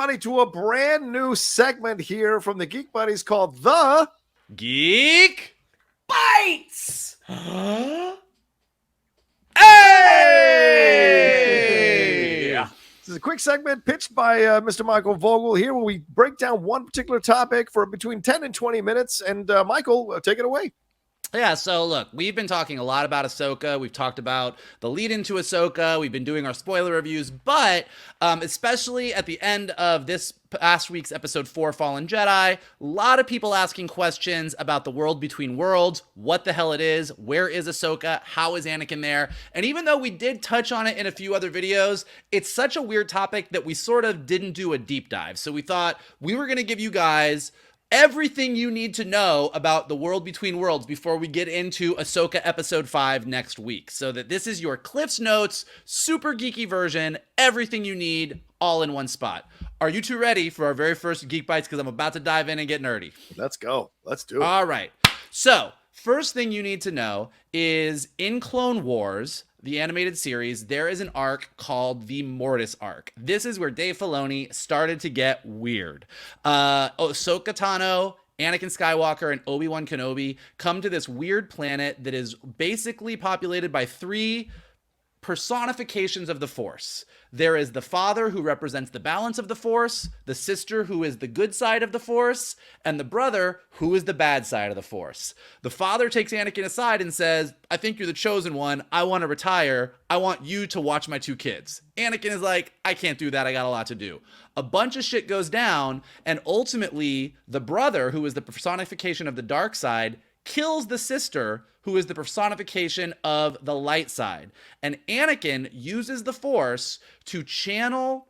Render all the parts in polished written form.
everybody to a brand new segment here from the Geek Buddies called the Geek Bites. Hey! Yeah. This is a quick segment pitched by Mr. Michael Vogel here, where we break down one particular topic for between 10 and 20 minutes. And Michael, take it away. Yeah, so look, we've been talking a lot about Ahsoka. We've talked about the lead into Ahsoka. We've been doing our spoiler reviews, but especially at the end of this past week's episode 4, Fallen Jedi, a lot of people asking questions about the world between worlds, what the hell it is, where is Ahsoka, how is Anakin there? And even though we did touch on it in a few other videos, it's such a weird topic that we sort of didn't do a deep dive. So we thought we were going to give you guys everything you need to know about the world between worlds before we get into Ahsoka episode 5 next week. So that this is your Cliff's Notes, super geeky version, everything you need all in one spot. Are you two ready for our very first Geek Bites? Because I'm about to dive in and get nerdy. Let's go. Let's do it. All right. So first thing you need to know is in Clone Wars, the animated series, there is an arc called the Mortis Arc. This is where Dave Filoni started to get weird. Ahsoka Tano, Anakin Skywalker, and Obi-Wan Kenobi come to this weird planet that is basically populated by 3 personifications of the Force. There is the father, who represents the balance of the Force, the sister, who is the good side of the Force, and the brother, who is the bad side of the Force. The father takes Anakin aside and says, I think you're the chosen one. I want to retire. I want you to watch my 2 kids. Anakin is like, I can't do that. I got a lot to do. A bunch of shit goes down, and ultimately, the brother, who is the personification of the dark side, kills the sister, who is the personification of the light side. And Anakin uses the Force to channel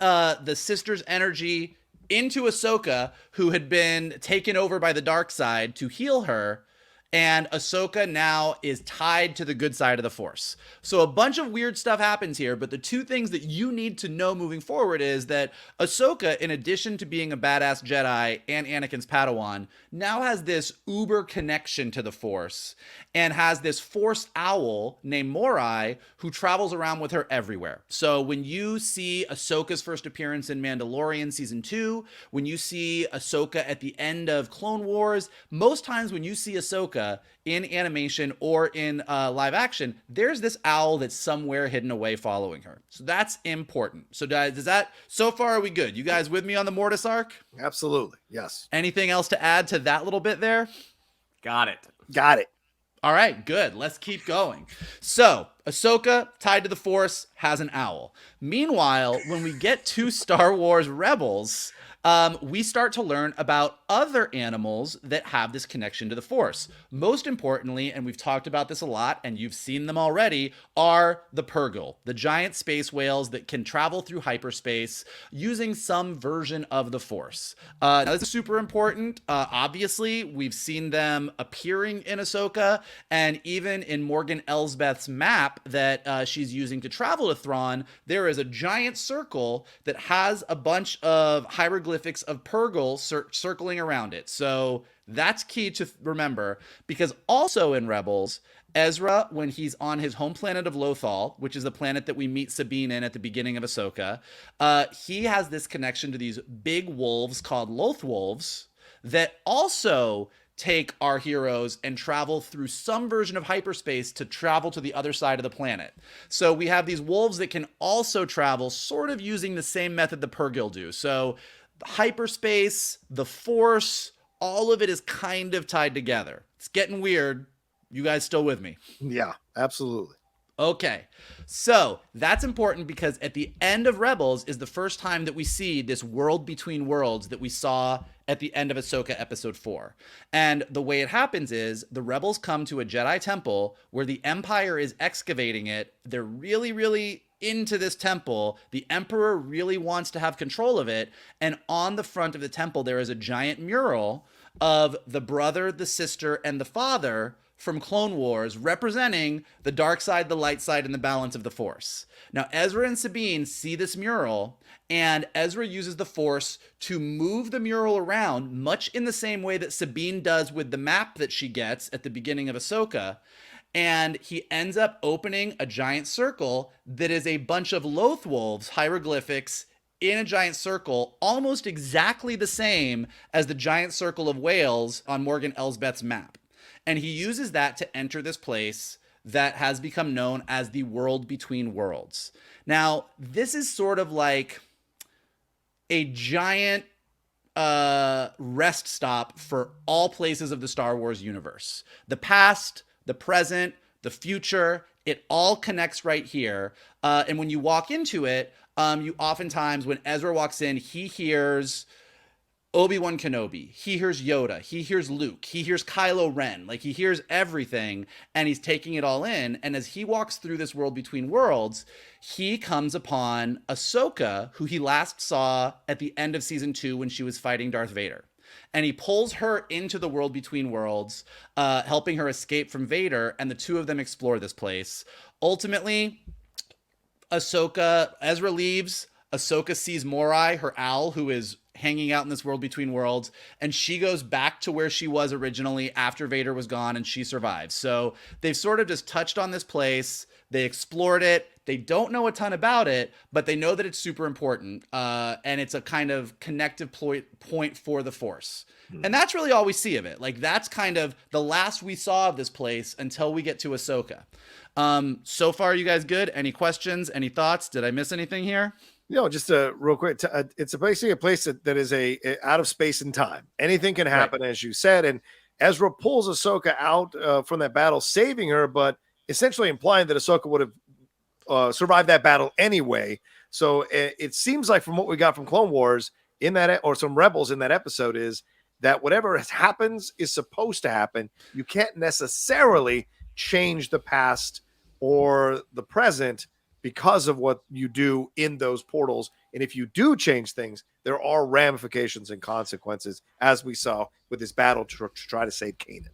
the sister's energy into Ahsoka, who had been taken over by the dark side, to heal her. And Ahsoka now is tied to the good side of the Force. So a bunch of weird stuff happens here, but the 2 things that you need to know moving forward is that Ahsoka, in addition to being a badass Jedi and Anakin's Padawan, now has this uber connection to the Force and has this Force owl named Morai who travels around with her everywhere. So when you see Ahsoka's first appearance in Mandalorian Season 2, when you see Ahsoka at the end of Clone Wars, most times when you see Ahsoka in animation or in live action, there's this owl that's somewhere hidden away following her. So that's important. So does that, so far are we good? You guys with me on the Mortis Arc? Absolutely. Yes. Anything else to add to that little bit there? Got it. Got it. All right, good. Let's keep going. So, Ahsoka, tied to the Force, has an owl. Meanwhile, when we get to Star Wars Rebels, we start to learn about other animals that have this connection to the Force. Most importantly, and we've talked about this a lot, and you've seen them already, are the Purrgil, the giant space whales that can travel through hyperspace using some version of the Force. Now, this is super important. Obviously, we've seen them appearing in Ahsoka, and even in Morgan Elsbeth's map that she's using to travel to Thrawn, there is a giant circle that has a bunch of hieroglyphics of Purrgil circling around it. So that's key to remember, because also in Rebels, Ezra, when he's on his home planet of Lothal, which is the planet that we meet Sabine in at the beginning of Ahsoka, he has this connection to these big wolves called Loth wolves that also take our heroes and travel through some version of hyperspace to travel to the other side of the planet. So we have these wolves that can also travel sort of using the same method the Purrgil do. So hyperspace, the Force, all of it is kind of tied together. It's getting weird. You guys still with me? Yeah, absolutely. Okay, so that's important because at the end of Rebels is the first time that we see this world between worlds that we saw at the end of Ahsoka episode 4. And the way it happens is the rebels come to a Jedi temple where the Empire is excavating it. They're really into this temple. The Emperor really wants to have control of it. And on the front of the temple, there is a giant mural of the brother, the sister, and the father from Clone Wars representing the dark side, the light side, and the balance of the Force. Now, Ezra and Sabine see this mural, and Ezra uses the Force to move the mural around, much in the same way that Sabine does with the map that she gets at the beginning of Ahsoka. And he ends up opening a giant circle that is a bunch of Loth wolves, hieroglyphics, in a giant circle, almost exactly the same as the giant circle of whales on Morgan Elsbeth's map. And he uses that to enter this place that has become known as the world between worlds. Now, this is sort of like a giant rest stop for all places of the Star Wars universe. The past, the present, the future, it all connects right here. And when you walk into it, you oftentimes, when Ezra walks in, he hears Obi-Wan Kenobi, he hears Yoda, he hears Luke, he hears Kylo Ren, like he hears everything and he's taking it all in. And as he walks through this world between worlds, he comes upon Ahsoka, who he last saw at the end of season 2 when she was fighting Darth Vader. And he pulls her into the world between worlds, helping her escape from Vader, and the two of them explore this place. Ultimately, Ezra leaves, Ahsoka sees Morai, her owl, who is hanging out in this world between worlds, and she goes back to where she was originally after Vader was gone, and she survives. So they've sort of just touched on this place. They explored it. They don't know a ton about it, but they know that it's super important, and it's a kind of connective point for the Force. And that's really all we see of it. Like, that's kind of the last we saw of this place until we get to Ahsoka. So far, you guys good? Any questions? Any thoughts? Did I miss anything here? Just real quick. It's basically a place that is a out of space and time. Anything can happen, as you said. And Ezra pulls Ahsoka out from that battle, saving her, but essentially implying that Ahsoka would have survived that battle anyway. So it seems like from what we got from Clone Wars in that, or some Rebels in that episode, is that whatever happens is supposed to happen. You can't necessarily change the past or the present because of what you do in those portals. And if you do change things, there are ramifications and consequences, as we saw with this battle to try to save Kanan.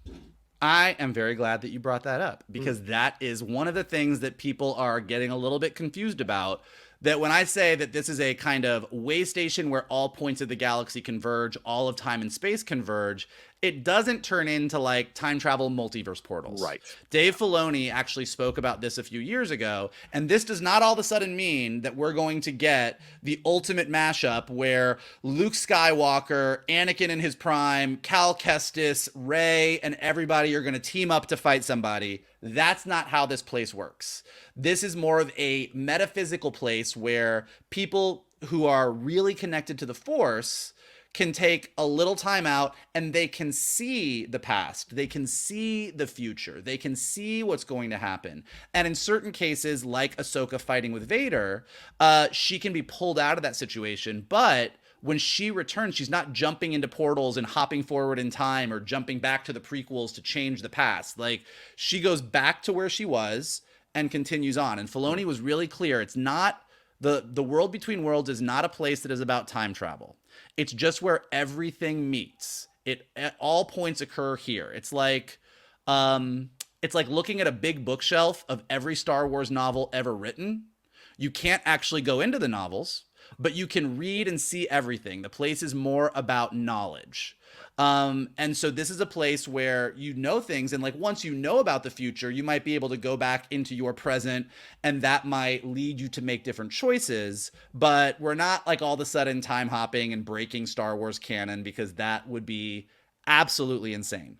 I am very glad that you brought that up, because that is one of the things that people are getting a little bit confused about. That when I say that this is a kind of way station where all points of the galaxy converge, all of time and space converge, it doesn't turn into like time travel multiverse portals. Right. Dave Filoni actually spoke about this a few years ago, and this does not all of a sudden mean that we're going to get the ultimate mashup where Luke Skywalker, Anakin in his prime, Cal Kestis, Rey, and everybody are going to team up to fight somebody. That's not how this place works. This is more of a metaphysical place where people who are really connected to the Force can take a little time out and they can see the past. They can see the future. They can see what's going to happen. And in certain cases, like Ahsoka fighting with Vader, she can be pulled out of that situation. But when she returns, she's not jumping into portals and hopping forward in time or jumping back to the prequels to change the past. Like, she goes back to where she was and continues on. And Filoni was really clear. It's not the world between worlds is not a place that is about time travel. It's just where everything meets. All points occur here. It's like looking at a big bookshelf of every Star Wars novel ever written. You can't actually go into the novels, but you can read and see everything. The place is more about knowledge. And so this is a place where you know things, and like once you know about the future, you might be able to go back into your present, and that might lead you to make different choices. But we're not like all of a sudden time hopping and breaking Star Wars canon, because that would be absolutely insane.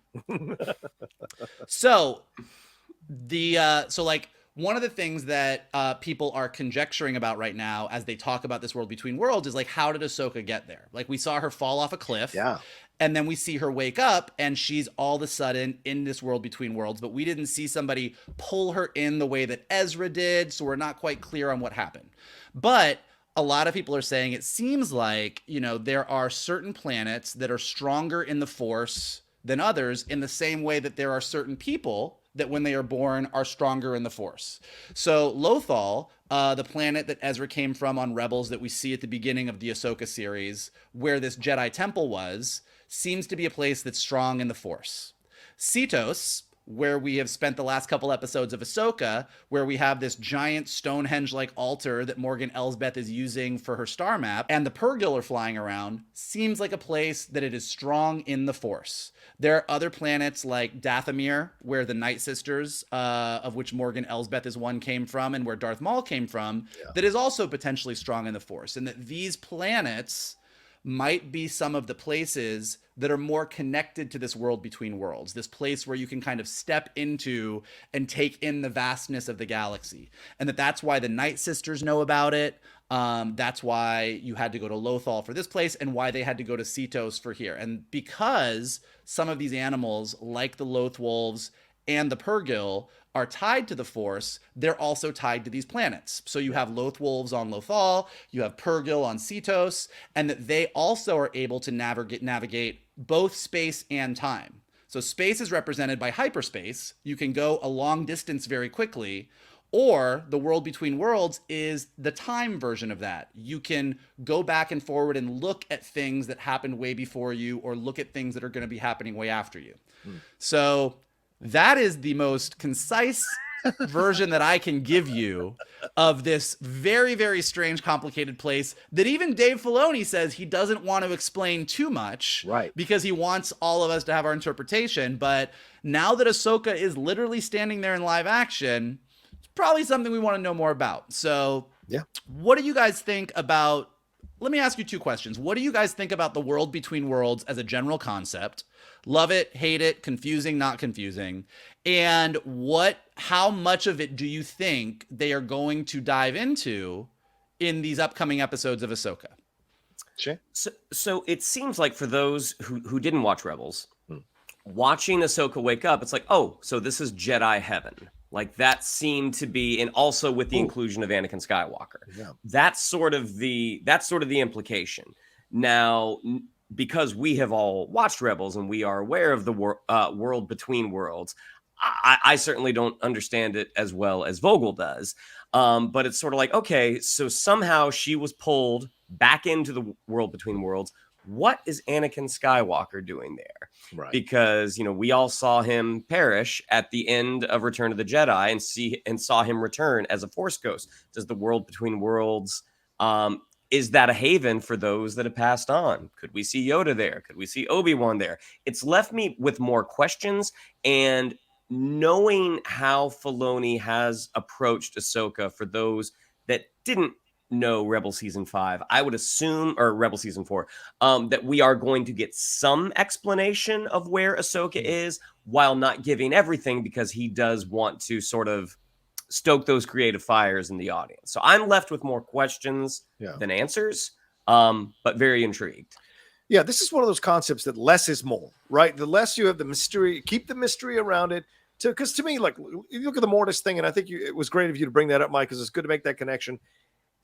So one of the things that people are conjecturing about right now as they talk about this world between worlds is like, how did Ahsoka get there? Like, we saw her fall off a cliff. Yeah. And then we see her wake up and she's all of a sudden in this world between worlds, but we didn't see somebody pull her in the way that Ezra did. So we're not quite clear on what happened. But a lot of people are saying it seems like, there are certain planets that are stronger in the Force than others, in the same way that there are certain people that when they are born are stronger in the Force. So Lothal, the planet that Ezra came from on Rebels that we see at the beginning of the Ahsoka series, where this Jedi temple was, seems to be a place that's strong in the Force. Cetos, where we have spent the last couple episodes of Ahsoka, where we have this giant Stonehenge-like altar that Morgan Elsbeth is using for her star map, and the Purrgil are flying around, seems like a place that it is strong in the Force. There are other planets like Dathomir, where the Night Sisters, of which Morgan Elsbeth is one, came from, and where Darth Maul came from, that is also potentially strong in the Force. And that these planets might be some of the places that are more connected to this world between worlds, this place where you can kind of step into and take in the vastness of the galaxy. And that's why the Night Sisters know about it. That's why you had to go to Lothal for this place, and why they had to go to Cetos for here. And because some of these animals, like the Loth Wolves and the Purrgil, are tied to the Force, they're also tied to these planets. So you have Loth Wolves on Lothal, you have Purrgil on Cetos, and that they also are able to navigate both space and time. So space is represented by hyperspace. You can go a long distance very quickly, or the world between worlds is the time version of that. You can go back and forward and look at things that happened way before you, or look at things that are going to be happening way after you. So that is the most concise version that I can give you of this very, very strange, complicated place that even Dave Filoni says he doesn't want to explain too much, right? Because he wants all of us to have our interpretation. But now that Ahsoka is literally standing there in live action, it's probably something we want to know more about. So yeah, what do you guys think about, let me ask you two questions. What do you guys think about the world between worlds as a general concept? Love it, hate it, confusing, not confusing. And how much of it do you think they are going to dive into in these upcoming episodes of Ahsoka? Sure. So it seems like for those who didn't watch Rebels, watching Ahsoka wake up, it's like, oh, so this is Jedi heaven. Like that seemed to be, and also with the inclusion of Anakin Skywalker. Yeah. That's sort of the implication. Now, because we have all watched Rebels and we are aware of the world between worlds, I certainly don't understand it as well as Vogel does. But it's sort of like, okay, so somehow she was pulled back into the world between worlds. What is Anakin Skywalker doing there? Right. Because, we all saw him perish at the end of Return of the Jedi and saw him return as a Force ghost. Does the world between worlds, is that a haven for those that have passed on? Could we see Yoda there? Could we see Obi-Wan there? It's left me with more questions, and knowing how Filoni has approached Ahsoka for those that didn't know Rebel Season 5, I would assume, or Rebel Season 4, that we are going to get some explanation of where Ahsoka is, while not giving everything, because he does want to sort of stoke those creative fires in the audience. So I'm left with more questions than answers, but very intrigued. Yeah, this is one of those concepts that less is more, right? The less you have the mystery, keep the mystery around it. Because to me, like, you look at the Mortis thing, and I think it was great of you to bring that up, Mike, because it's good to make that connection.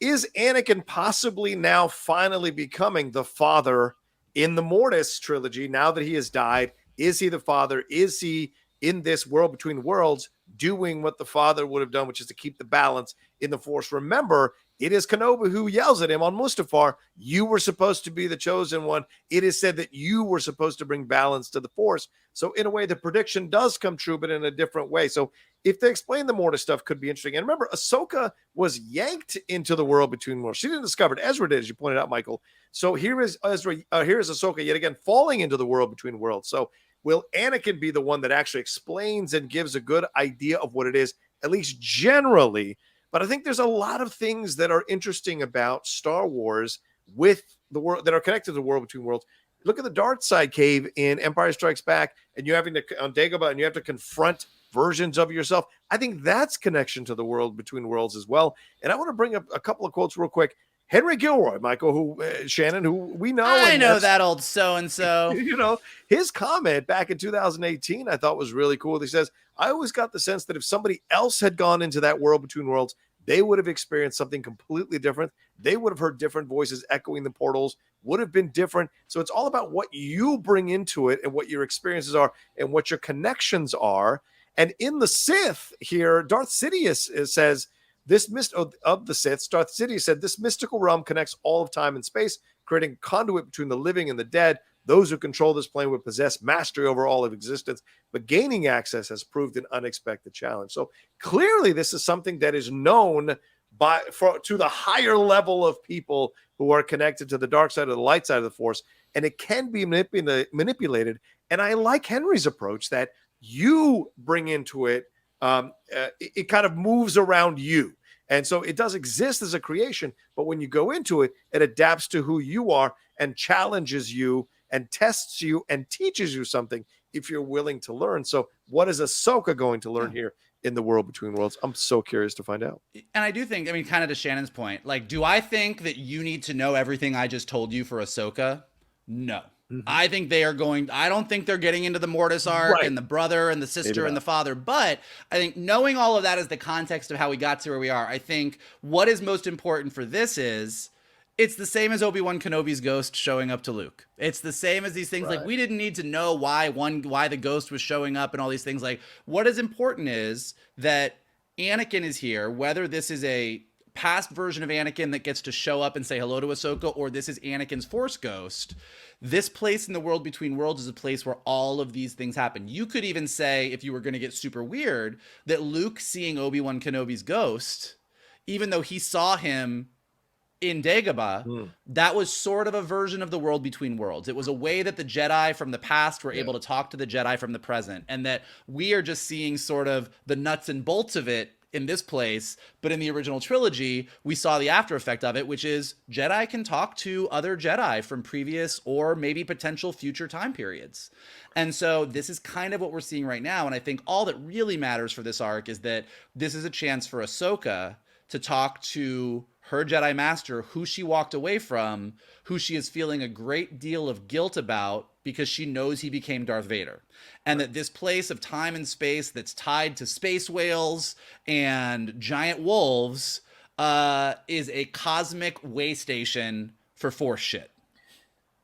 Is Anakin possibly now finally becoming the father in the Mortis trilogy now that he has died? Is he the father? Is he in this world between worlds doing what the father would have done, which is to keep the balance in the Force? Remember, it is Kenobi who yells at him on Mustafar, you were supposed to be the chosen one. It is said that you were supposed to bring balance to the Force. So in a way, the prediction does come true, but in a different way. So if they explain the Mortis stuff, could be interesting. And remember, Ahsoka was yanked into the world between worlds. She didn't discover it. Ezra did, as you pointed out, Michael. So here is Ezra. Here is Ahsoka yet again falling into the world between worlds. So will Anakin be the one that actually explains and gives a good idea of what it is, at least generally? But I think there's a lot of things that are interesting about Star Wars with the world that are connected to the world between worlds. Look at the dark side cave in Empire Strikes Back, and you having to on Dagobah, and you have to confront versions of yourself. I think that's connection to the world between worlds as well. And I want to bring up a couple of quotes real quick. Henry Gilroy, Michael, who Shannon, who we know. I know that old so-and-so. His comment back in 2018, I thought was really cool. He says, I always got the sense that if somebody else had gone into that world between worlds, they would have experienced something completely different. They would have heard different voices echoing the portals, would have been different. So it's all about what you bring into it and what your experiences are and what your connections are. And in the Sith here, Darth Sidious says, this of the Sith, Darth Sidious said, this mystical realm connects all of time and space, creating conduit between the living and the dead. Those who control this plane would possess mastery over all of existence, but gaining access has proved an unexpected challenge. So clearly, this is something that is known to the higher level of people who are connected to the dark side or the light side of the Force, and it can be manipulated. And I like Henry's approach that you bring into it. It kind of moves around you. And so it does exist as a creation, but when you go into it, it adapts to who you are and challenges you and tests you and teaches you something if you're willing to learn. So what is Ahsoka going to learn here in the World Between Worlds? I'm so curious to find out. And I do think, I mean, kind of to Shannon's point, like, do I think that you need to know everything I just told you for Ahsoka? No. I think they are I don't think they're getting into the Mortis arc and the brother and the sister and the father, but I think knowing all of that is the context of how we got to where we are. I think what is most important for this is it's the same as Obi-Wan Kenobi's ghost showing up to Luke. It's the same as these things. Like, we didn't need to know why the ghost was showing up and all these things. Like, what is important is that Anakin is here, whether this is a past version of Anakin that gets to show up and say hello to Ahsoka, or this is Anakin's Force ghost. This place in the World Between Worlds is a place where all of these things happen. You could even say, if you were going to get super weird, that Luke seeing Obi-Wan Kenobi's ghost, even though he saw him in Dagobah, that was sort of a version of the World Between Worlds. It was a way that the Jedi from the past were able to talk to the Jedi from the present, and that we are just seeing sort of the nuts and bolts of it in this place. But in the original trilogy, we saw the after effect of it, which is Jedi can talk to other Jedi from previous or maybe potential future time periods. And so this is kind of what we're seeing right now. And I think all that really matters for this arc is that this is a chance for Ahsoka to talk to her Jedi Master, who she walked away from, who she is feeling a great deal of guilt about because she knows he became Darth Vader. And that this place of time and space that's tied to space whales and giant wolves is a cosmic way station for Force shit.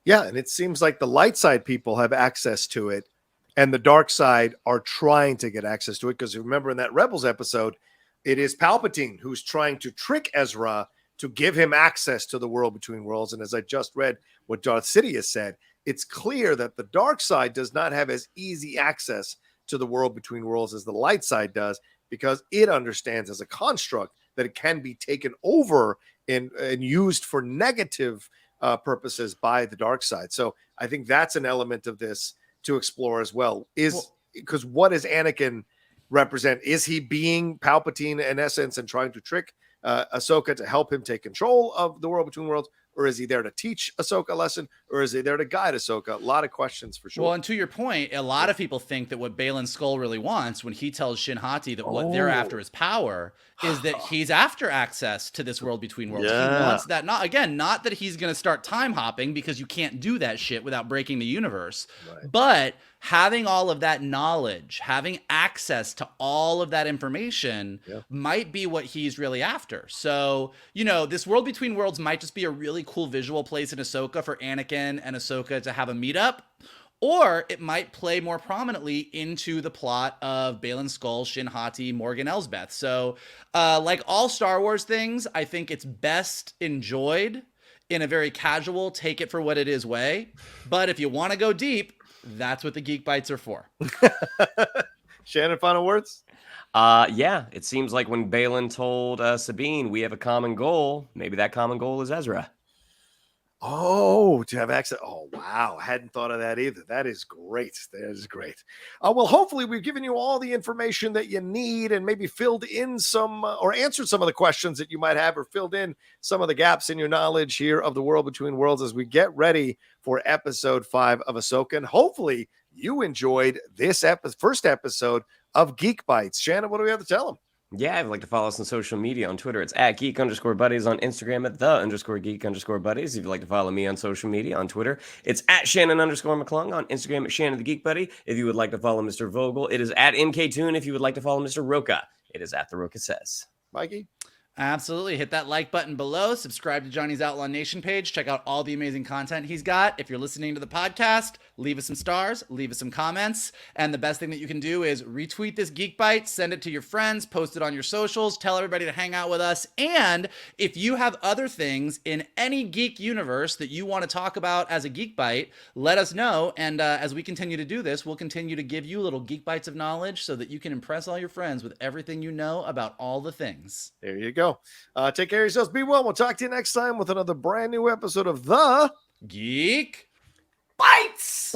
Yeah, and it seems like the light side people have access to it, and the dark side are trying to get access to it. Because remember in that Rebels episode, it is Palpatine who's trying to trick Ezra to give him access to the World Between Worlds. And as I just read what Darth Sidious said, it's clear that the dark side does not have as easy access to the World Between Worlds as the light side does, because it understands as a construct that it can be taken over and used for negative purposes by the dark side. So I think that's an element of this to explore as well. Because what does Anakin represent? Is he being Palpatine in essence and trying to trick Ahsoka to help him take control of the World Between Worlds? Or is he there to teach Ahsoka a lesson? Or is he there to guide Ahsoka? A lot of questions for sure. Well, and to your point, a lot of people think that what Baylan Skoll really wants when he tells Shin Hati that what they're after is power is that he's after access to this World Between Worlds. Yeah. He wants that. Not that he's going to start time hopping, because you can't do that shit without breaking the universe. Right. But having all of that knowledge, having access to all of that information might be what he's really after. So, this World Between Worlds might just be a really cool visual place in Ahsoka for Anakin and Ahsoka to have a meetup, or it might play more prominently into the plot of Baylan Skoll, Shin Hati, Morgan Elsbeth. So, like all Star Wars things, I think it's best enjoyed in a very casual, take it for what it is way. But if you want to go deep, that's what the Geek Bites are for. Shannon, final words? Yeah, it seems like when Baylan told Sabine, we have a common goal, maybe that common goal is Ezra. Oh, to have access. Oh, wow. I hadn't thought of that either. That is great. That is great. Well, hopefully we've given you all the information that you need and maybe filled in some or answered some of the questions that you might have, or filled in some of the gaps in your knowledge here of the World Between Worlds as we get ready for episode 5 of Ahsoka. And hopefully you enjoyed this first episode of Geek Bites. Shannon, what do we have to tell them? Yeah, if you'd like to follow us on social media, on Twitter, it's at @geek_buddies, on Instagram at @the_geek_buddies. If you'd like to follow me on social media, on Twitter, it's at @Shannon_McClung, on Instagram at Shannon the Geek Buddy. If you would like to follow Mr. Vogel, it is at MKToon. If you would like to follow Mr. Rocha, it is at The Rocha Says. Mikey? Absolutely. Hit that like button below. Subscribe to Johnny's Outlaw Nation page. Check out all the amazing content he's got. If you're listening to the podcast, leave us some stars, leave us some comments. And the best thing that you can do is retweet this Geek Bite, send it to your friends, post it on your socials, tell everybody to hang out with us. And if you have other things in any geek universe that you want to talk about as a Geek Bite, let us know. And as we continue to do this, we'll continue to give you little Geek Bites of knowledge so that you can impress all your friends with everything you know about all the things. There you go. Take care of yourselves. Be well. We'll talk to you next time with another brand new episode of the Geek Bites!